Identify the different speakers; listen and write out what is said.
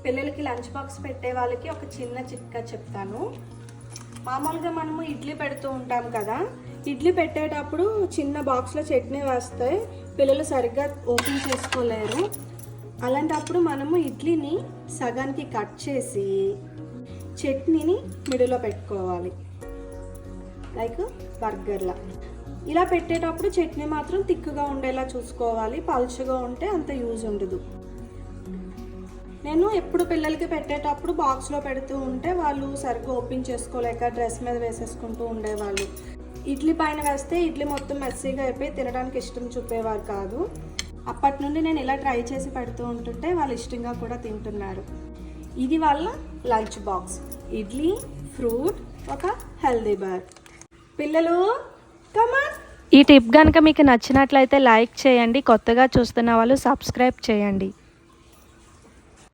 Speaker 1: పిల్లలకి lunch box పెట్టే వాళ్ళకి ఒక చిన్న చిట్కా చెప్తాను. మామూలుగా మనము ఇడ్లీ పెడుతూ ఉంటాం కదా, ఇడ్లీ పెట్టేటప్పుడు చిన్న బాక్స్లో చట్నీ వేస్తే పిల్లలు సరిగ్గా ఓపెన్ చేసుకోలేరు. అలాంటప్పుడు మనము ఇడ్లీని సగానికి కట్ చేసి చట్నీని మిడిల్లో పెట్టుకోవాలి, లైక్ బర్గర్లా. ఇలా పెట్టేటప్పుడు చట్నీ మాత్రం తిక్కుగా ఉండేలా చూసుకోవాలి, పలుచగా ఉంటే అంత యూజ్ ఉండదు. నేను ఎప్పుడు పిల్లలకి పెట్టేటప్పుడు బాక్స్లో పెడుతూ ఉంటే వాళ్ళు సరిగ్గా ఓపెన్ చేసుకోలేక డ్రెస్ మీద వేసేసుకుంటూ ఉండేవాళ్ళు. ఇడ్లీ పైన వేస్తే ఇడ్లీ మొత్తం మెస్సీగా అయిపోయి తినడానికి ఇష్టం చూపేవారు కాదు. అప్పటి నుండి నేను ఇలా ట్రై చేసి పెడుతూ ఉంటుంటే వాళ్ళు ఇష్టంగా కూడా తింటున్నారు. ఇది వాళ్ళ లంచ్ బాక్స్, ఇడ్లీ, ఫ్రూట్, ఒక హెల్దీ బార్. పిల్లలు కమాన్.
Speaker 2: ఈ టిప్ కనుక మీకు నచ్చినట్లయితే లైక్ చేయండి, కొత్తగా చూస్తున్న వాళ్ళు సబ్స్క్రైబ్ చేయండి.